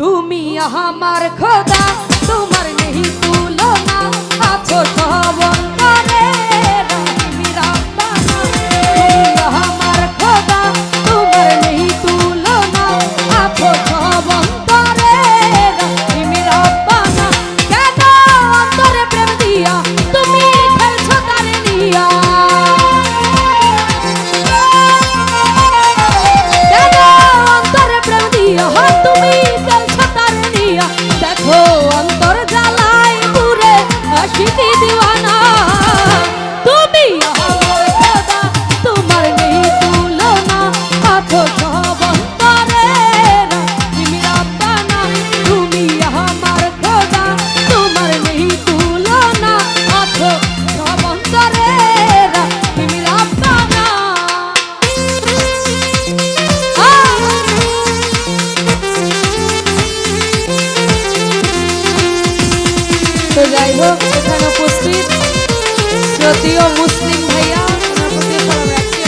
তুমি আমার খোদা, তোমার নেই তুলনা, আছো সব অন্তরে রাহিমি রাব্বানা। তুমি আমার খোদা, তোমার নেই তুলনা, আছো সব অন্তরে রাহিমি রাব্বানা। কেন অন্তরে প্রেম দিয়া তুমি খেলছো তারে নিয়া? কেন অন্তরে প্রেম দিয়া তুমি দেখো অন্তর জ্বালায় পুরে আশিকি দিওয়ানা। তুমি আমার খোদা, তোমার নেই তুলনা, আছো সব অন্তরে রাহিমি রাব্বানা। তুমি আমার খোদা, তোমার নেই তুলনা, আছো সব অন্তরে রাহিমি রাব্বানা। তো যাই হোক, এখানে উপস্থিত শ্রদ্ধেয় মুসলিম ভাইয়া, ওনার প্রতি সালাম রাখছি।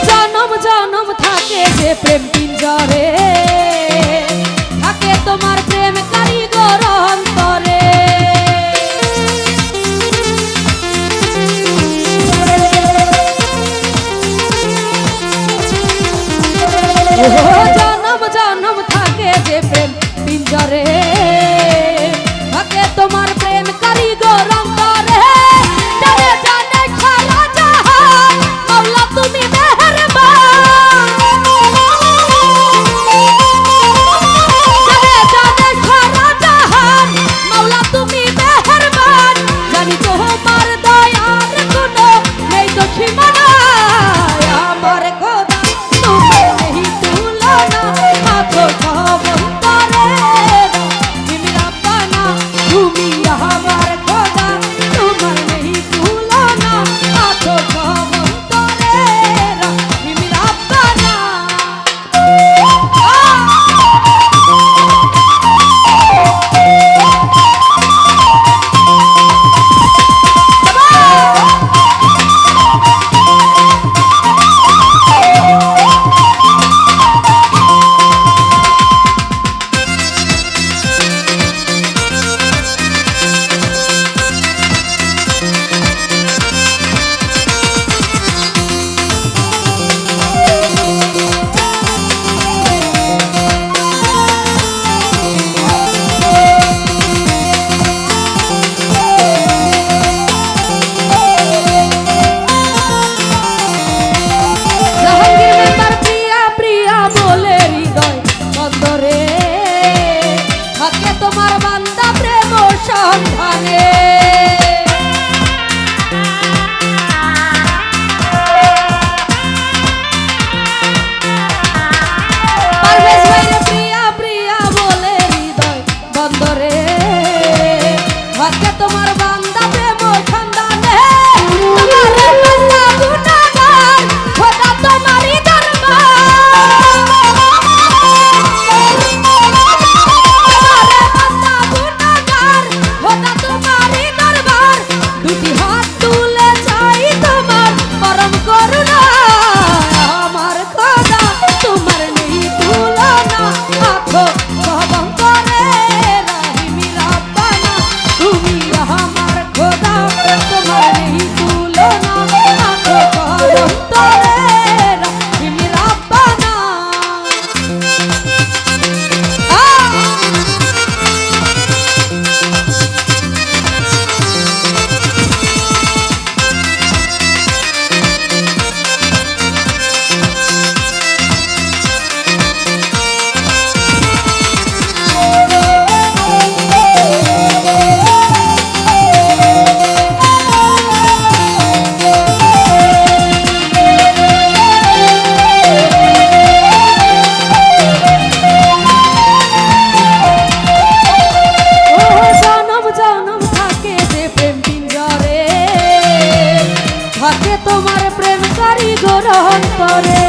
জনম জনম থাকে যে প্রেম পিঞ্জরে, থাকে তোমার প্রেম কারিগর অন্তরে। জনম জনম থাকে যে প্রেম পিঞ্জরে, থাকে তোমার প্রেম কারিগর অন্তরে। জানে জানে সারা জাহান, মাওলা তুমি মেহেরবান। জানে জানে সারা জাহান, মাওলা তুমি মেহেরবান। জানি তোমার দয়ার কোনো নেই তো সীমানা। আমার খোদা, তোমার নেই তুলনা, আছো সব অন্তরে রাহিমি রাব্বানা। তুমি আমার খোদা, তোমার নেই তুলনা, আছো সব অন্তরে রাহিমি রাব্বানা। তোমার বান্দা প্রেম সন্ধানে। পারভেজ ভাইরে প্রিয়া প্রিয়া বলে হৃদয় বন্দরে, থাকে তোমার বান্দা প্রেম সন্ধানে। তোমার বান্দা গুনাহগার, খোদা তোমারই দরবার। দুটি হাত তুলে চাই তোমার পরম করুণা। আমার খোদা, তোমার নেই তুলনা, আছো সব অন্তরে রাহিমি রাব্বানা। তুমি আমার খোদা, তোমার নেই তুলনা, আছো সব অন্তরে রাহিমি রাব্বানা। থাকে তোমার প্রেম কারিগর অন্তরে।